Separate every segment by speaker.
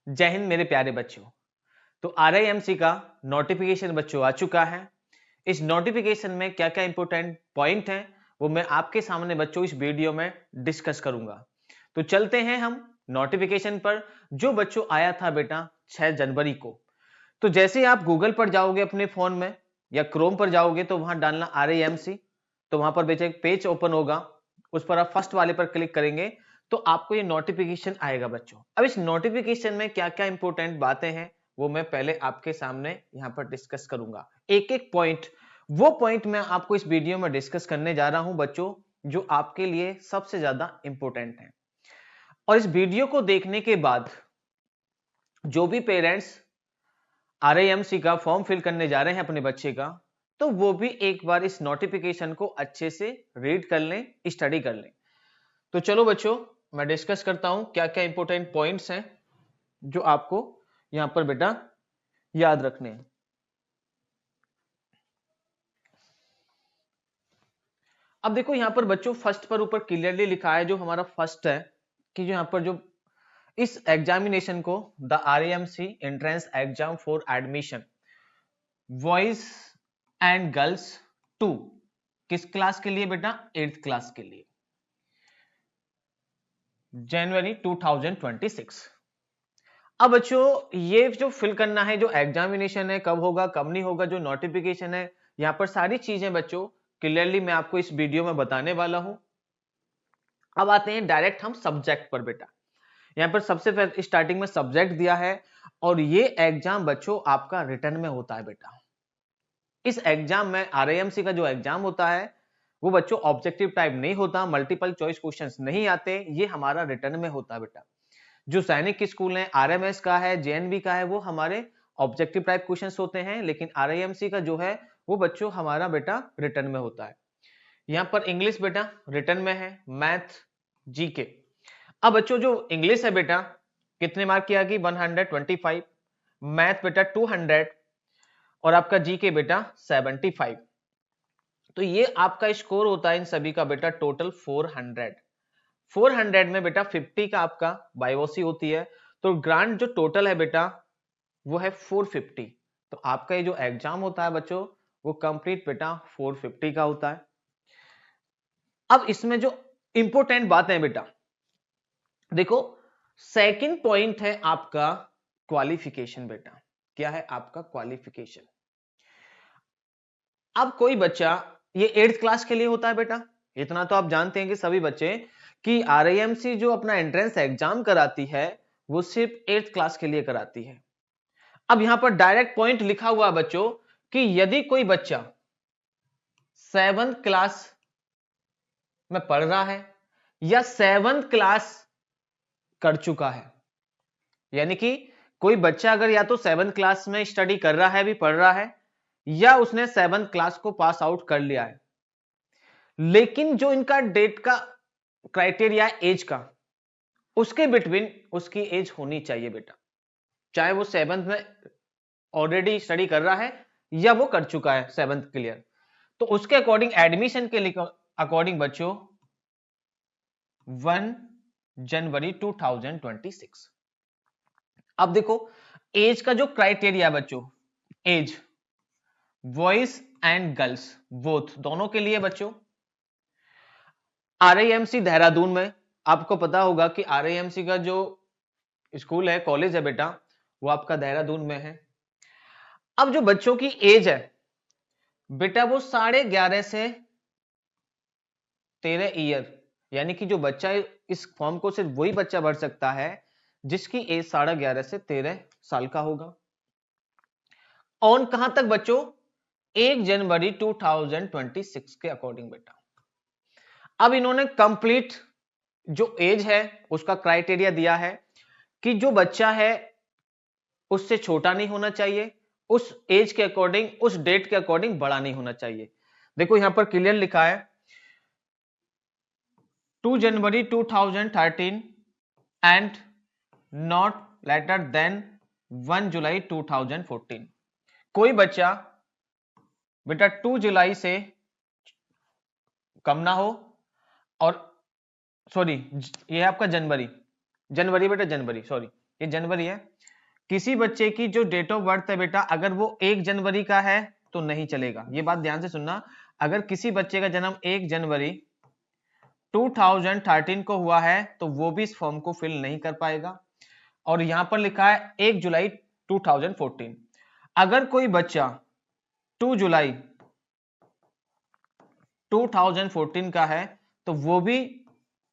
Speaker 1: जय हिंद मेरे प्यारे बच्चों। तो RIMC का नोटिफिकेशन बच्चों आ चुका है। इस नोटिफिकेशन में क्या क्या इंपॉर्टेंट पॉइंट हैं वो मैं आपके सामने बच्चों इस वीडियो में डिस्कस करूंगा। तो चलते हैं हम नोटिफिकेशन पर, जो बच्चों आया था बेटा 6 जनवरी को। तो जैसे ही आप गूगल पर जाओगे अपने फोन में या क्रोम पर जाओगे तो वहां डालना RIMC, तो वहां पर बेटा एक पेज ओपन होगा, उस पर आप फर्स्ट वाले पर क्लिक करेंगे तो आपको ये नोटिफिकेशन आएगा बच्चों। अब इस नोटिफिकेशन में क्या क्या इंपॉर्टेंट बातें हैं वो मैं पहले आपके सामने यहां पर डिस्कस करूंगा, एक एक पॉइंट। वो पॉइंट मैं आपको इस वीडियो में डिस्कस करने जा रहा हूं बच्चों, जो आपके लिए सबसे ज्यादा इंपॉर्टेंट है। और इस वीडियो को देखने के बाद जो भी पेरेंट्स RIMC का फॉर्म फिल करने जा रहे हैं अपने बच्चे का, तो वो भी एक बार इस नोटिफिकेशन को अच्छे से रीड कर लें, स्टडी कर लें। तो चलो बच्चों, मैं डिस्कस करता हूं क्या क्या इंपॉर्टेंट पॉइंट्स हैं जो आपको यहां पर बेटा याद रखने हैं। अब देखो यहां पर बच्चों फर्स्ट पर ऊपर क्लियरली लिखा है, जो हमारा फर्स्ट है कि जो यहां पर जो इस एग्जामिनेशन को the RIMC entrance exam for admission boys and girls 2, किस क्लास के लिए बेटा? 8th क्लास के लिए, जनवरी 2026। अब बच्चों ये जो फिल करना है, जो एग्जामिनेशन है कब होगा कब नहीं होगा, जो नोटिफिकेशन है, यहां पर सारी चीजें बच्चों क्लियरली मैं आपको इस वीडियो में बताने वाला हूं। अब आते हैं डायरेक्ट हम सब्जेक्ट पर बेटा। यहां पर सबसे पहले स्टार्टिंग में सब्जेक्ट दिया है, और ये एग्जाम बच्चों आपका रिटर्न में होता है बेटा। इस एग्जाम में RIMC का जो एग्जाम होता है वो बच्चों ऑब्जेक्टिव टाइप नहीं होता, मल्टीपल चॉइस क्वेश्चंस नहीं आते, ये हमारा रिटर्न में होता है बेटा। जो सैनिक स्कूल है, RMS का है, JNV का है, वो हमारे ऑब्जेक्टिव टाइप क्वेश्चंस होते हैं, लेकिन RIMC का जो है वो बच्चों हमारा बेटा रिटर्न में होता है। यहाँ पर इंग्लिश बेटा रिटर्न में है, मैथ, GK। अब बच्चों जो इंग्लिश है बेटा कितने मार्क की आएगी? 125, मैथ बेटा 200, और आपका GK बेटा 75। तो ये आपका स्कोर होता है इन सभी का बेटा टोटल 400। 400 में बेटा 50 का आपका बायोसी होती है, तो ग्रांट जो टोटल है बेटा वो है 450। तो आपका ये जो एग्जाम होता है बच्चों वो कंप्लीट बेटा 450 का होता है। अब इसमें जो इंपॉर्टेंट बातें हैं बेटा, देखो सेकंड पॉइंट है आपका क्वालिफिकेशन बेटा। क्या है आपका क्वालिफिकेशन? अब कोई बच्चा, ये 8th क्लास के लिए होता है बेटा, इतना तो आप जानते हैं कि सभी बच्चे कि RIMC जो अपना एंट्रेंस एग्जाम कराती है वो सिर्फ 8th क्लास के लिए कराती है। अब यहां पर डायरेक्ट पॉइंट लिखा हुआ है बच्चों कि यदि कोई बच्चा 7th क्लास में पढ़ रहा है या 7th क्लास कर चुका है, यानी कि कोई बच्चा अगर या तो 7th क्लास में स्टडी कर रहा है, भी पढ़ रहा है, या उसने 7th क्लास को पास आउट कर लिया है, लेकिन जो इनका डेट का क्राइटेरिया एज का, उसके बिटवीन उसकी एज होनी चाहिए बेटा, चाहे वो 7th में ऑलरेडी स्टडी कर रहा है या वो कर चुका है 7th क्लियर। तो उसके अकॉर्डिंग एडमिशन के लिए अकॉर्डिंग बच्चों 1 जनवरी 2026। अब देखो एज का जो क्राइटेरिया बच्चों, as boys and girls both दोनों के लिए बच्चों, RIMC देहरादून में, आपको पता होगा कि RIMC का जो स्कूल है, कॉलेज है बेटा, वो आपका देहरादून में है। अब जो बच्चों की एज है बेटा वो 11.5 से 13 ईयर, यानी कि जो बच्चा इस फॉर्म को सिर्फ वही बच्चा भर सकता है जिसकी एज 11.5 से 13 साल का होगा। ऑन कहां तक बच्चों? 1 जनवरी 2026 के अकॉर्डिंग बेटा। अब इन्होंने कंप्लीट जो एज है उसका क्राइटेरिया दिया है कि जो बच्चा है उससे छोटा नहीं होना चाहिए, उस एज के अकॉर्डिंग, उस डेट के अकॉर्डिंग बड़ा नहीं होना चाहिए। देखो यहां पर क्लियर लिखा है 2 जनवरी 2013 एंड नॉट लेटर देन 1 जुलाई 2014। कोई बच्चा बेटा 2 जुलाई से कम ना हो, और सॉरी ये है आपका जनवरी, जनवरी बेटा जनवरी, सॉरी ये जनवरी है, किसी बच्चे की जो डेट ऑफ बर्थ है बेटा, अगर वो 1 जनवरी का है तो नहीं चलेगा। ये बात ध्यान से सुनना, अगर किसी बच्चे का जन्म 1 जनवरी 2013 को हुआ है तो वो भी इस फॉर्म को फिल नहीं कर पाएगा। और यहां पर लिखा है 1 जुलाई 2014, अगर कोई बच्चा 2 जुलाई 2014 का है तो वो भी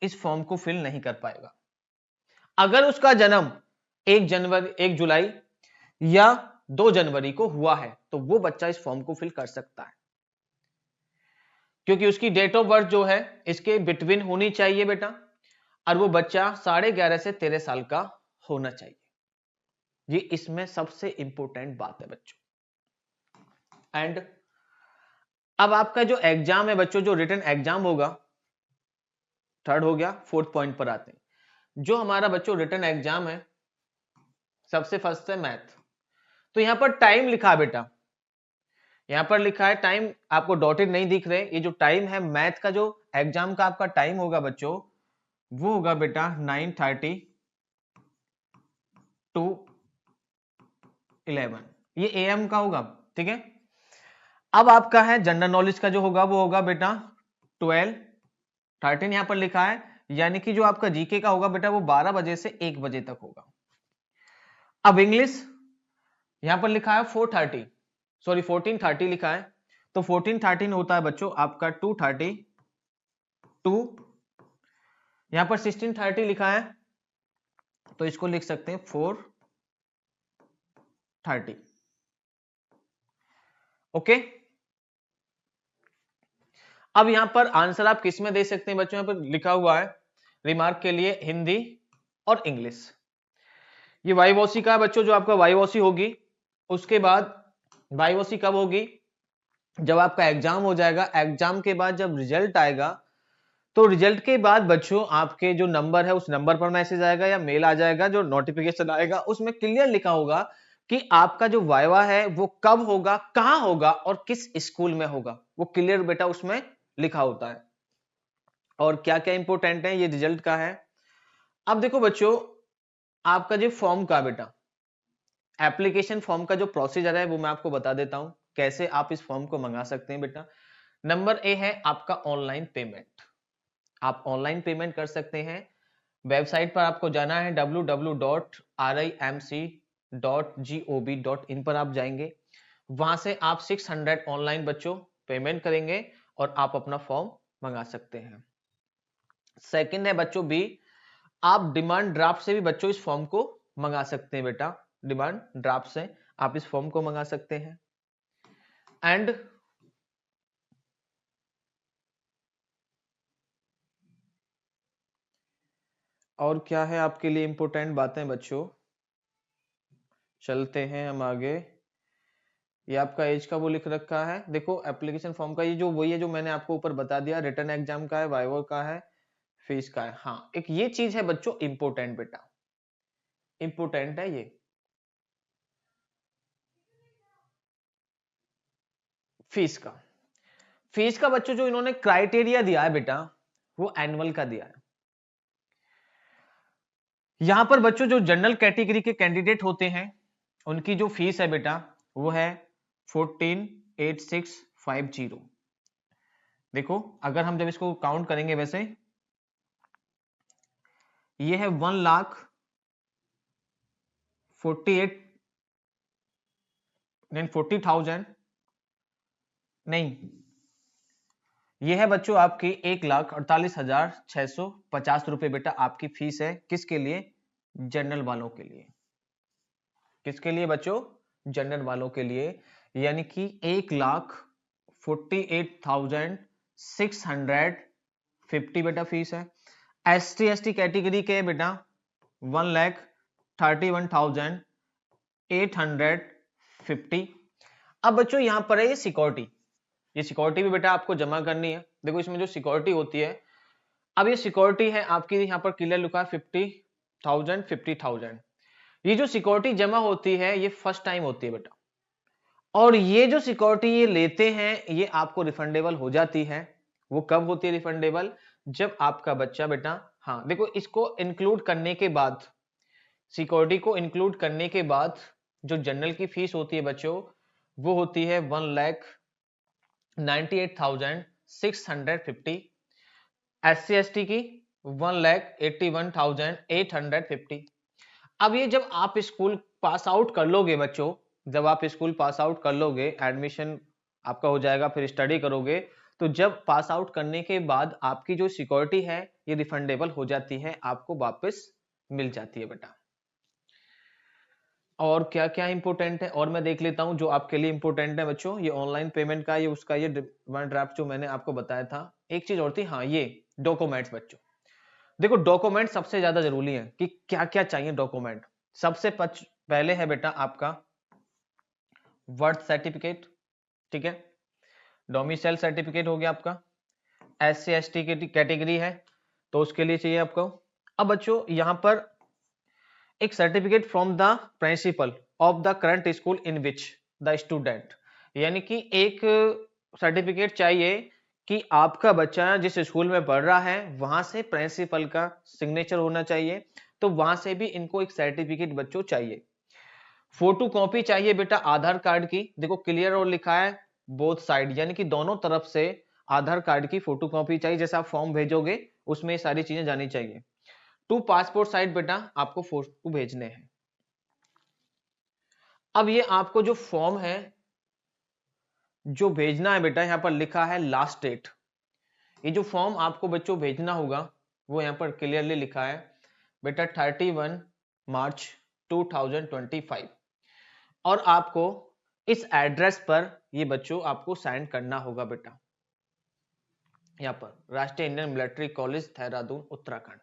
Speaker 1: इस फॉर्म को फिल नहीं कर पाएगा। अगर उसका जन्म 1 जुलाई या 2 जनवरी को हुआ है तो वो बच्चा इस फॉर्म को फिल कर सकता है, क्योंकि उसकी डेट ऑफ बर्थ जो है इसके बिटवीन होनी चाहिए बेटा, और वो बच्चा 11.5 से 13 साल का होना चाहिए। ये इसमें सबसे इंपॉर्टेंट बात है बच्चों। एंड अब आपका जो एग्जाम है बच्चों, जो रिटन एग्जाम होगा, थर्ड हो गया, फोर्थ पॉइंट पर आते हैं। जो हमारा बच्चों रिटन एग्जाम है, सबसे फर्स्ट है मैथ। तो यहां पर टाइम लिखा है बेटा, यहां पर लिखा है टाइम, आपको डॉटेड नहीं दिख रहे, ये जो टाइम है मैथ का, जो एग्जाम का आपका टाइम होगा बच्चों, वो होगा बेटा 9:30 to 11, ये AM का होगा, ठीक है। अब आपका है जनरल नॉलेज का जो होगा वो होगा बेटा 12, 13 यहां पर लिखा है, यानी कि जो आपका जीके का होगा बेटा वो 12 बजे से 1 बजे तक होगा। अब इंग्लिश यहां पर लिखा है 14:30 लिखा है, तो 14:13 होता है बच्चों आपका 2:30 टू, यहां पर 16:30 लिखा है तो इसको लिख सकते हैं 4:30। ओके, अब यहां पर आंसर आप किस में दे सकते हैं बच्चों, यहां पर लिखा हुआ है रिमार्क के लिए हिंदी और इंग्लिश। ये वाईवॉसी का बच्चों, जो आपका वाईवॉसी होगी, उसके बाद वाईवॉसी कब होगी, जब आपका एग्जाम हो जाएगा, एग्जाम के बाद जब रिजल्ट आएगा, तो रिजल्ट के बाद बच्चों आपके जो नंबर है उस नंबर पर मैसेज आएगा या मेल आ जाएगा, जो नोटिफिकेशन आएगा उसमें क्लियर लिखा होगा कि आपका जो वाइवा है वो कब होगा, कहां होगा और किस स्कूल में होगा, वो क्लियर बेटा उसमें लिखा होता है। और क्या क्या इंपॉर्टेंट है ये रिजल्ट का है। अब देखो बच्चों, आपका जो फॉर्म का बेटा एप्लीकेशन फॉर्म का जो प्रोसीजर है वो मैं आपको बता देता हूं, कैसे आप इस फॉर्म को मंगा सकते हैं बेटा। नंबर ए है आपका ऑनलाइन पेमेंट, आप ऑनलाइन पेमेंट कर सकते हैं। वेबसाइट पर आपको जाना है www.rimc.gov.in पर आप जाएंगे, वहां से आप 600 ऑनलाइन बच्चों पेमेंट करेंगे और आप अपना फॉर्म मंगा सकते हैं। सेकंड है बच्चों बी, आप डिमांड ड्राफ्ट से भी बच्चों इस फॉर्म को मंगा सकते हैं बेटा, डिमांड ड्राफ्ट से आप इस फॉर्म को मंगा सकते हैं। एंड और क्या है आपके लिए इंपॉर्टेंट बातें बच्चों, चलते हैं हम आगे। ये आपका एज का वो लिख रखा है, देखो एप्लीकेशन फॉर्म का ये जो वही है जो मैंने आपको ऊपर बता दिया, रिटन एग्जाम का है, वाइवा का है, फीस का है। हाँ, एक ये चीज है बच्चों इंपॉर्टेंट बेटा, इंपॉर्टेंट है ये। फीस का, फीस का बच्चों जो इन्होंने क्राइटेरिया दिया है बेटा वो एनुअल का दिया है। यहां पर बच्चों जो जनरल कैटेगरी के कैंडिडेट होते हैं उनकी जो फीस है बेटा वो है 14,8650। देखो अगर हम जब इसको काउंट करेंगे वैसे ये है 1,40,000 नहीं, ये है बच्चों आपकी 1,48,650 रुपए बेटा आपकी फीस है, किसके लिए, जनरल वालों के लिए। किसके लिए बच्चों, जनरल वालों के लिए, यानी कि 1,48,650 बेटा फीस है। ST कैटेगरी के बेटा 1,31,850। अब बच्चों यहां पर है ये सिक्योरिटी, ये सिक्योरिटी भी बेटा आपको जमा करनी है। देखो इसमें जो सिक्योरिटी होती है, अब ये सिक्योरिटी है आपकी, यहाँ पर क्लियर लिखा है 50,000। ये जो सिक्योरिटी जमा होती है ये फर्स्ट टाइम होती है बेटा, और ये जो सिक्योरिटी ये लेते हैं ये आपको रिफंडेबल हो जाती है। वो कब होती है रिफंडेबल, जब आपका बच्चा बेटा, हाँ देखो इसको इंक्लूड करने के बाद सिक्योरिटी को इंक्लूड करने के बाद जो जनरल की फीस होती है बच्चों, वो होती है 1,98,650। SC/ST की 1,81,850। अब ये जब आप स्कूल पास आउट कर लोगे बच्चों, जब आप स्कूल पास आउट कर लोगे, एडमिशन आपका हो जाएगा, फिर स्टडी करोगे, तो जब पास आउट करने के बाद आपकी जो सिक्योरिटी है ये रिफंडेबल हो जाती है, आपको वापस मिल जाती है बेटा। और क्या क्या इंपॉर्टेंट है और मैं देख लेता हूं जो आपके लिए इंपॉर्टेंट है बच्चों। ये ऑनलाइन पेमेंट का, ये उसका, ये डिमांड ड्राफ्ट जो मैंने आपको बताया था। एक चीज और थी, हाँ, ये डॉक्यूमेंट्स बच्चों। देखो डॉक्यूमेंट सबसे ज्यादा जरूरी है कि क्या क्या चाहिए डॉक्यूमेंट। सबसे पहले है बेटा आपका बर्थ सर्टिफिकेट, ठीक है, डोमिसाइल सर्टिफिकेट हो गया आपका। SC/ST की कैटेगरी है तो उसके लिए चाहिए आपको। अब बच्चों यहां पर एक certificate from the principle of the current school in which the student, यानी कि एक सर्टिफिकेट चाहिए कि आपका बच्चा जिस स्कूल में पढ़ रहा है वहां से प्रिंसिपल का सिग्नेचर होना चाहिए, तो वहां से भी इनको एक सर्टिफिकेट बच्चों चाहिए। फोटो कॉपी चाहिए बेटा आधार कार्ड की, देखो क्लियर और लिखा है बोथ साइड, यानी कि दोनों तरफ से आधार कार्ड की फोटो कॉपी चाहिए। जैसे आप फॉर्म भेजोगे उसमें ये सारी चीजें जानी चाहिए। 2 पासपोर्ट साइज बेटा आपको फोटो भेजने हैं। अब ये आपको जो फॉर्म है जो भेजना है बेटा, यहां पर लिखा है लास्ट डेट। ये जो फॉर्म आपको बच्चों भेजना होगा वो यहां पर क्लियरली लिखा है बेटा 31 मार्च 2025। और आपको इस एड्रेस पर ये बच्चों आपको साइन करना होगा बेटा, यहां पर राष्ट्रीय Indian military college Dehradun Uttarakhand.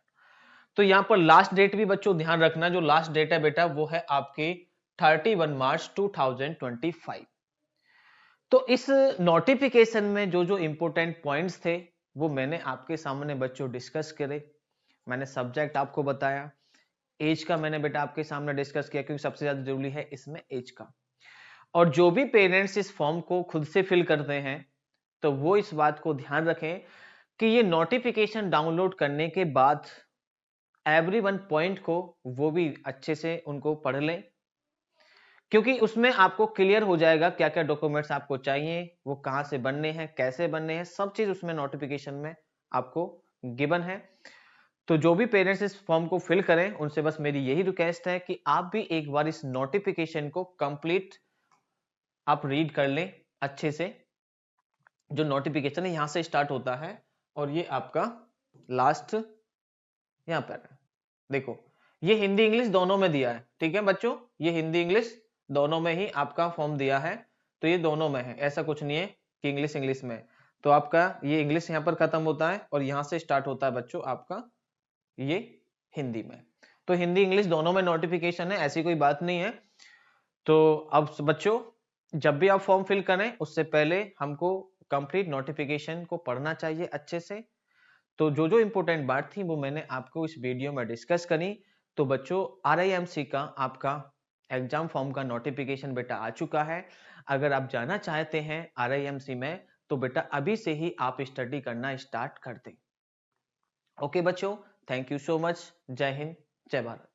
Speaker 1: तो यहां पर लास्ट डेट भी बच्चों ध्यान रखना, जो लास्ट डेट है बेटा वो है आपकी 31 मार्च 2025। तो इस नोटिफिकेशन में जो जो इंपॉर्टेंट पॉइंट्स थे वो मैंने आपके सामने बच्चों डिस्कस करे। मैंने सब्जेक्ट आपको बताया, एज का मैंने बेटा आपके सामने डिस्कस किया क्योंकि सबसे ज्यादा जरूरी है इसमें एज का। और जो भी पेरेंट्स इस फॉर्म को खुद से फिल करते हैं तो वो इस बात को ध्यान रखें कि ये नोटिफिकेशन डाउनलोड करने के बाद एवरी वन पॉइंट को वो भी अच्छे से उनको पढ़ लें, क्योंकि उसमें आपको क्लियर हो जाएगा क्या क्या डॉक्यूमेंट्स आपको चाहिए, वो कहां से बनने हैं, कैसे बनने हैं, सब चीज उसमें नोटिफिकेशन में आपको गिवन है। तो जो भी पेरेंट्स इस फॉर्म को फिल करें उनसे बस मेरी यही रिक्वेस्ट है कि आप भी एक बार इस नोटिफिकेशन को कंप्लीट आप रीड कर लें अच्छे से। जो नोटिफिकेशन है यहां से स्टार्ट होता है और ये आपका लास्ट यहां पर है। देखो ये हिंदी इंग्लिश दोनों में दिया है, ठीक है बच्चों, ये हिंदी इंग्लिश दोनों में ही आपका फॉर्म दिया है। तो ये दोनों में है, ऐसा कुछ नहीं है कि इंग्लिश इंग्लिश में। तो आपका ये इंग्लिश यहां पर खत्म होता है और यहां से स्टार्ट होता है बच्चों आपका ये हिंदी में। तो हिंदी इंग्लिश दोनों में नोटिफिकेशन है, ऐसी कोई बात नहीं है। तो अब बच्चों जब भी आप फॉर्म फिल करें उससे पहले हमको कंप्लीट नोटिफिकेशन को पढ़ना चाहिए अच्छे से। तो जो जो इंपॉर्टेंट बात थी वो मैंने आपको इस वीडियो में डिस्कस करी। तो बच्चों RIMC का आपका एग्जाम फॉर्म का नोटिफिकेशन बेटा आ चुका है। अगर आप जाना चाहते हैं RIMC में तो बेटा अभी से ही आप स्टडी करना स्टार्ट कर दें। ओके बच्चों, थैंक यू सो मच। जय हिंद, जय भारत।